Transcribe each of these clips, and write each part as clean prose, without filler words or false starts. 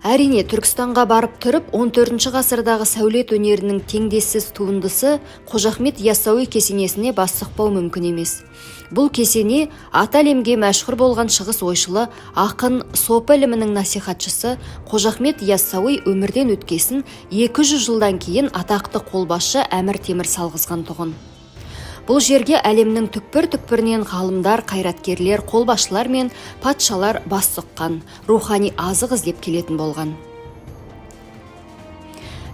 Әрине, Түркістанға барып тұрып, 14 ғасырдағы сәулет өнерінің теңдессіз туындысы Қожа Ахмет Яссауи кесенесіне бас сұқпау мүмкін емес. Бұл кесене ата әлемге мәшһүр болған шығыс ойшылы, ақын, сопы ілімінің насихатшысы Қожа Ахмет Яссауи өмірден өткесін 200 жылдан кейін атақты қолбасшы Әмір Темір салғызған тұғын. Бұл жерге әлемнің түкпір-түкпірінен ғалымдар, қайраткерлер, қолбасшылар мен патшалар бас сұққан, рухани азық іздеп келетін болған.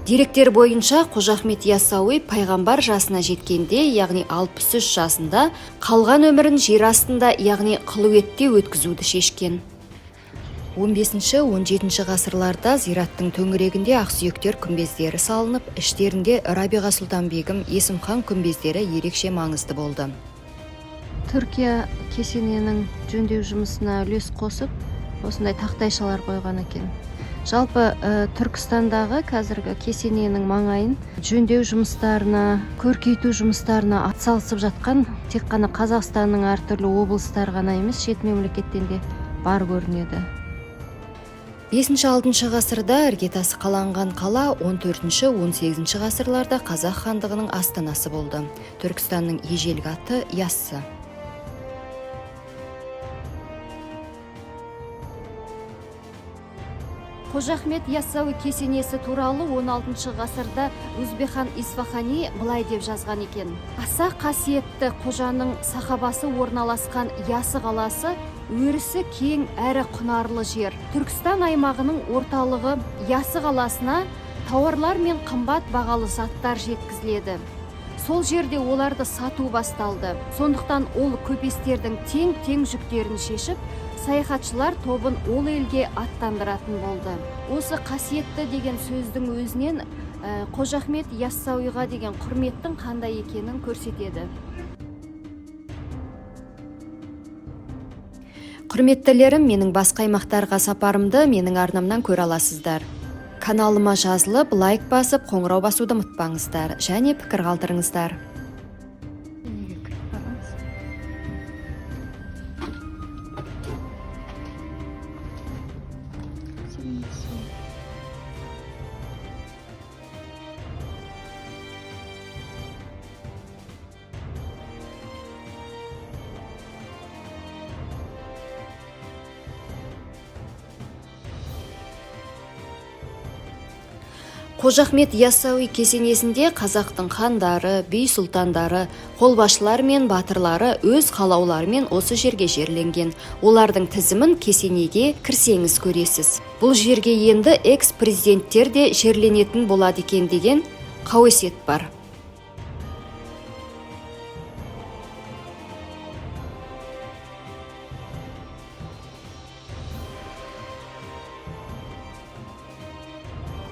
Деректер бойынша Қожа Ахмет Яссауи пайғамбар жасына жеткенде, яғни 63 жасында, қалған өмірін жер астында, яғни қылуетте өткізуді шешкен. 15-17 ғасырларда зираттың төңірегінде ақсүйектер күмбездері салынып, іштерінде Рабиға Сұлтан-бегім, Есім хан күмбездері ерекше маңызды болды. Түркия кесененің жөндеу жұмысына үлес қосып, осындай тақтайшалар қойған екен. Жалпы Түркістандағы қазіргі кесененің маңайын жөндеу жұмыстарына, көркейту жұмыстарына атсалысып жатқан тек қана Қазақстанның әртүрлі облыстар ғана емес, шет мемлекеттен де бар көрінеді. 5-6 ғасырда іргетасы қаланған қала 14-18 ғасырларда Қазақ хандығының астанасы болды. Түркістанның ежелгі аты Яссы. Қожа Ахмет Яссауи кесенесі туралы 16 ғасырда Өзбекхан Исфахани былай деп жазған екен. Аса қасиетті қожаның сахабасы орналасқан Яссы қаласы өрісі кең әрі құнарлы жер. Түркістан аймағының орталығы Яссы қаласына тауарлар мен қымбат бағалы заттар жеткізіледі. Сол жерде оларды сату басталды. Сондықтан ол көпестердің тең жүктерін шешіп, саяхатшылар тобын ол елге аттандыратын болды. Осы қасиетті деген сөздің өзінен Қожа Ахмет Яссауиға деген құрметтің қандай екенін көрсетеді. Құрметтілерім, менің басқа аймақтарға сапарымды менің арнамнан көре аласыздар. Каналыма жазылып, лайк басып, қоңырау басуды ұмытпаңыздар, және пікір қалдырыңыздар. Қожа Ахмет Яссауи кесенесінде қазақтың хандары, би сұлтандары, қолбасшылар мен батырлары өз қалауларымен осы жерге жерленген. Олардың тізімін кесенеге кірсеңіз көресіз. Бұл жерге енді экс-президенттер де жерленетін болады екен деген қауесет бар.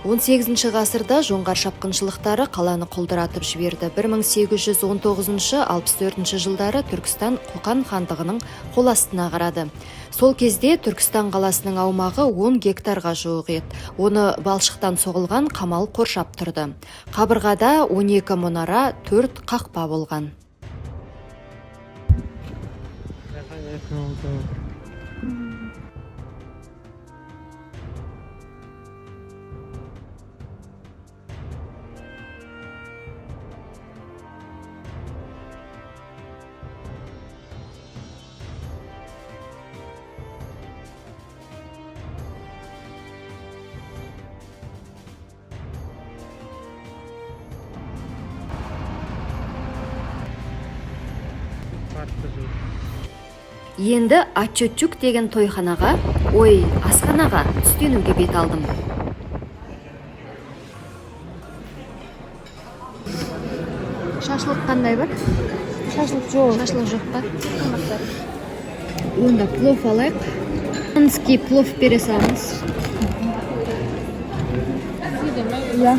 Он 18 ғасырда жоңғар шапқыншылықтары қаланы құлдыратып жіберді. 1819-64 жылдары Түркістан Қоқан хандығының қол астына қарады. Сол кезде Түркістан қаласының аумағы 10 гектарға жуық еді. Оны балшықтан соғылған қамал қоршап тұрды. Қабырғада 12 мұнара, 4 қақпа болған. Енді Ачөтчук деген тойханаға, асханаға түстенуге бет алдым. Шашлық қандай бар? Шашлық жоқ. Шашлық жоқ па? Онда плов алайық. Ханский плов бере салыңыз. Иә.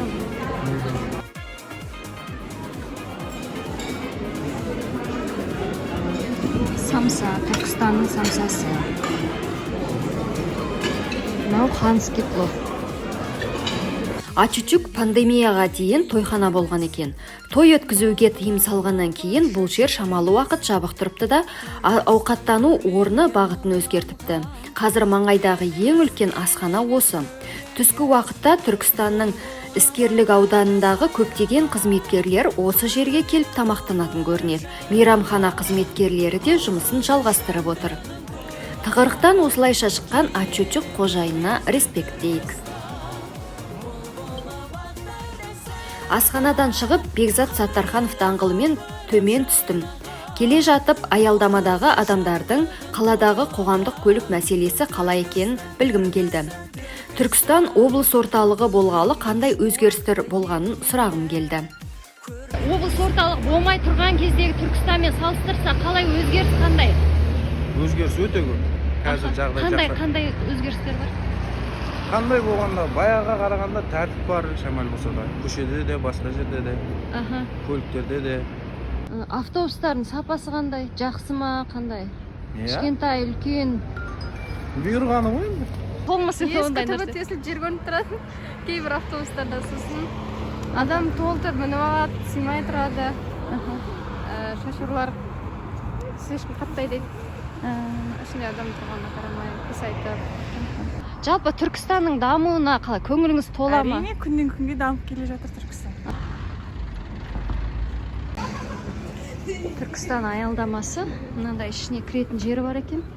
Самса, Түркістанның самсасы. Мынау ханский плов. Ачучук пандемияға дейін тойхана болған екен. Той өткізуге тыйым салғаннан кейін бұл жер шамалы уақыт жабық тұрыпты да, ауқаттану орны бағытын өзгертіпті. Қазір маңайдағы ең үлкен асхана осы. Түскі уақытта Түркістанның Іскерлік ауданындағы көптеген қызметкерлер осы жерге келіп тамақтанатын көрінеді. Мейрамхана қызметкерлері де жұмысын жалғастырып отыр. Тығырықтан осылайша шыққан Ачучук қожайынына респект дейік. Асханадан шығып, Бекзат Саттарханов даңғылымен төмен түстім. Келе жатып, аялдамадағы адамдардың қаладағы қоғамдық көлік мәселесі қалай екенін білгім келді. Түркістан облыс орталығы болғалы қандай өзгерістер болғанын сұрағым келді. Облыс орталық болмай тұрған кездегі Түркістанмен салыстырса қалай өзгеріс қандай? Өзгеріс өте көп. Қазір жағдай жақсы. Қандай өзгерістер бар? Қандай болғанда, баяғыға қарағанда тәртіп бар, шамал болса да. Көшеде де, басқа жерде де, көліктерде де. Автобустардың сапасы қандай? Жақсы ма, қандай? Кішкентай, үлкен. Бұйырғаны ғой енді. Болмаса ондай нәрсе. Ескі тесіліп жер көрініп тұрады. Кейбір автобустарда сосын адам толтырып мініп алады, сыймай тұрады. Шоферлар слишком қаттайды. Ішінде адам тұрғанына қарамай, пыс айтып. Жалпы Түркістанның дамуына қалай көңіліңіз тола ма? Әрине, күннен күнге дамып келе жатыр Түркістан. Түркістан аялдамасы, мынандай ішіне кіретін жері бар екен.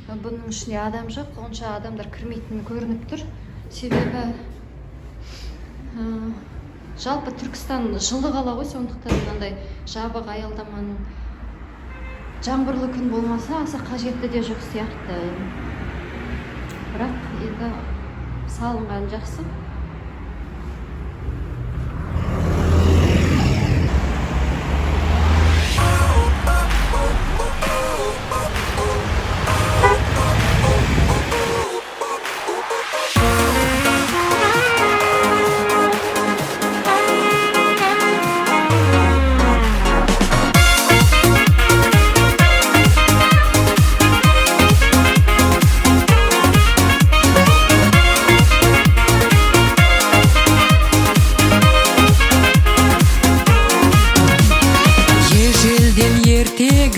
Бұның ішінде адам жоқ, онша адамдар кірмейтін көрініп тұр. Себебі жалпы Түркістан жылы қала ғой, сондықтан мынандай жабық аялдаманың жаңбырлы күн болмаса аса қажетті де жоқ сияқты. Бірақ енді салынған жақсы.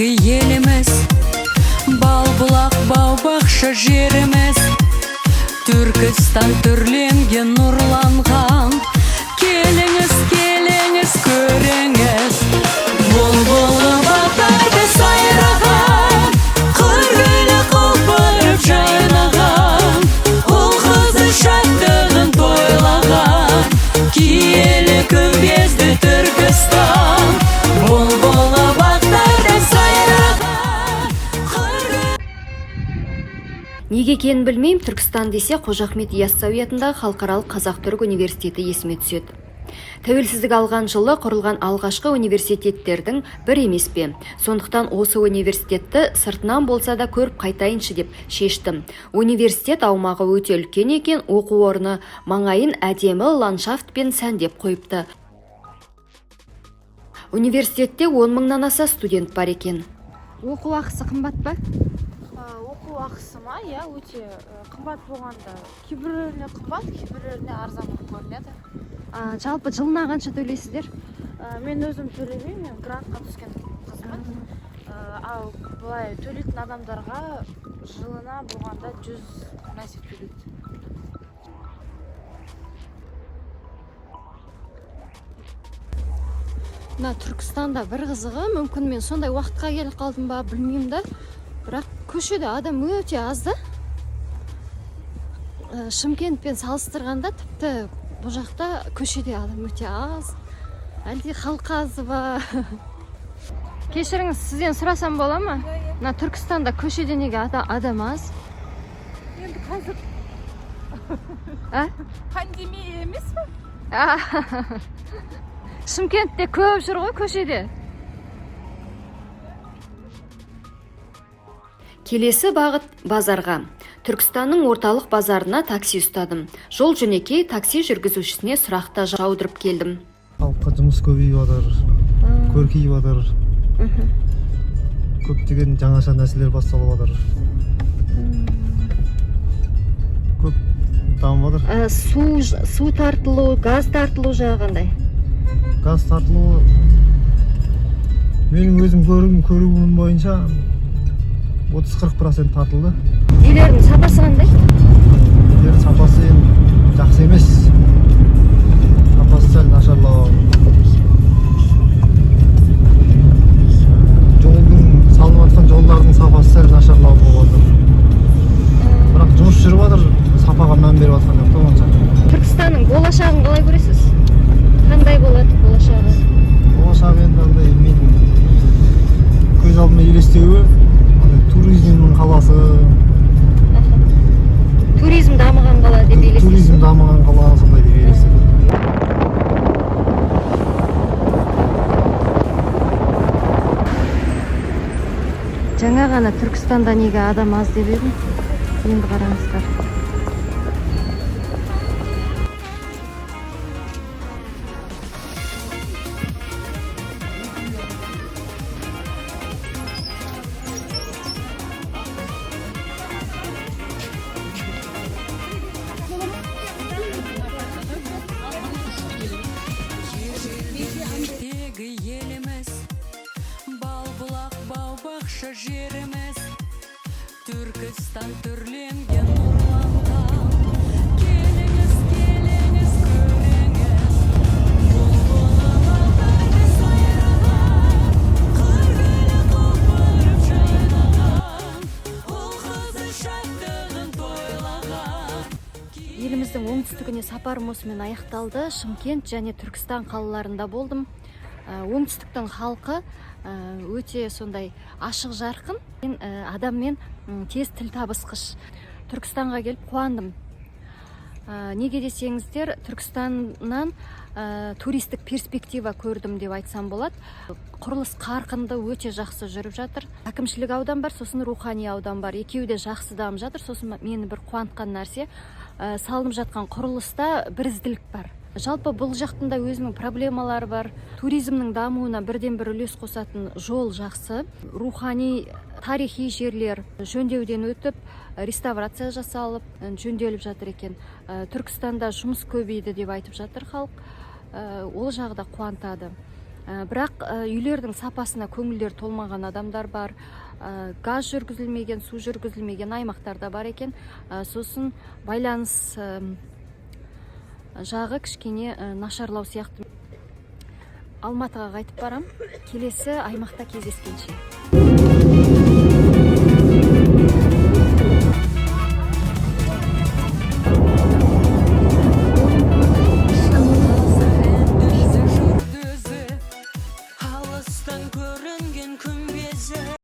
Еліміз бал бұлақ бау бақша жеріміз Түркістан түрленген нұрланған келіңіз келіңіз көріңіз бұлбұлы бақтарды сайраған қыргүлі құлпырып жайнаған ұл қызы шаттығын тойлаған киелі күмбезді Түркістан бұлбұлы Неге екенін білмеймін, Түркістан десе Қожа Ахмет Яссауи атындағы халықаралық қазақ-түрік университеті есіме түседі. Тәуелсіздік алған жылы құрылған алғашқы университеттердің бір емес пе. Сондықтан осы университетті сыртынан болса да көріп қайтайыншы деп шештім. Университет аумағы өте үлкен екен, оқу орны маңайын әдемі ландшафтпен сәндеп қойыпты. Университетте 10 мыңнан аса студент бар екен. Оқу ақысы қымбат па? Оқу ақысы ма, иә, өте қымбат болғанда. Кейбіреуіне қымбат, кейбіреуіне арзан болып көрінеді. Жалпы жылына қанша төлейсіздер? Мен өзім төлемеймін, мен грантқа түскен қызмет. Ал былай төлейтін адамдарға жылына болғанда 100 нәрсе төлейді. Түркістанда бір қызығы, мүмкін мен сондай уақытқа келіп қалдым ба, білмеймін да. Бірақ көшеде адам өте аз да. Шымкентпен салыстырғанда тіпті бұл жақта көшеде адам өте аз. Әлде халық аз ба? Кешіріңіз, сізден сұрасам бола ма? Түркістанда көшеде неге адам аз? Енді қазір пандемия емес пе? Шымкентте көп жүр ғой көшеде. Келесі бағыт базарға. Түркістанның орталық базарына такси ұстадым. Жол жөнекей такси жүргізушісіне сұрақта жаудырып келдім. Халыққа жұмыс көбейіп жатыр, көркейіп жатыр. Көптеген жаңаша нәрселер басталып жатыр. Көп дамып жатыр. Су тартылу, газ тартылу жағы қандай? Газ тартылуы менің өзім көруім бойынша 30-40% тартылды. Үйлердің сапасы қандай? Үйлердің сапасы енді жақсы емес. Сапасы сәл нашарлау. Салынып жатқан жолдардың сапасы сәл нашарлау болып жатыр. Бірақ жұмыс жүріп жатыр, сапаға мән беріп жатқан жоқ та онша. Түркістанның болашағын қалай көресіз? Қандай болады болашағы? Болашағы енді андай мен көз алдыма елестеуі туризмнің қаласы. Туризм дамыған қала деп елестейсіз? Туризм дамыған қала сондай деп елестеймін. Жаңа ғана Түркістанда неге адам аз деп едім. Енді қараңыздар. Тегі еліміз, бал бұлақ бау бақша жеріміз, Түркістан түрленген нұрланған. Келіңіз, келіңіз, көріңіз, бұлбұлы балдарды сайраған, қыргүлі құлпырып жайнаған, ұл қызы шаттығын тойлаған. Еліміздің оңтүстігіне сапарым осымен аяқталды. Шымкент және Түркістан қалаларында болдым. Оңтүстіктің халқы өте сондай ашық жарқын, адаммен тез тіл табысқыш. Түркістанға келіп қуандым. Неге десеңіздер, Түркістаннан туристік перспектива көрдім деп айтсам болады. Құрылыс қарқынды өте жақсы жүріп жатыр. Әкімшілік аудан бар, сосын рухани аудан бар. Екеуі де жақсы дамып жатыр. Сосын мені бір қуантқан нәрсе, салынып жатқан құрылыста бірізділік бар. Жалпы бұл жақтында өзінің проблемалары бар. Туризмнің дамуына бірден бір үлес қосатын жол жақсы. Рухани, тарихи жерлер жөндеуден өтіп, реставрация жасалып, жөнделіп жатыр екен. Түркістанда жұмыс көбейді деп айтып жатыр халық. Ол жағы да қуантады. Бірақ үйлердің сапасына көңілдер толмаған адамдар бар. Газ жүргізілмеген, су жүргізілмеген аймақтарда бар екен. Сосын байланыс жағы кішкене нашарлау сияқты. Алматыға қайтып барам. Келесі аймақта кездескенше.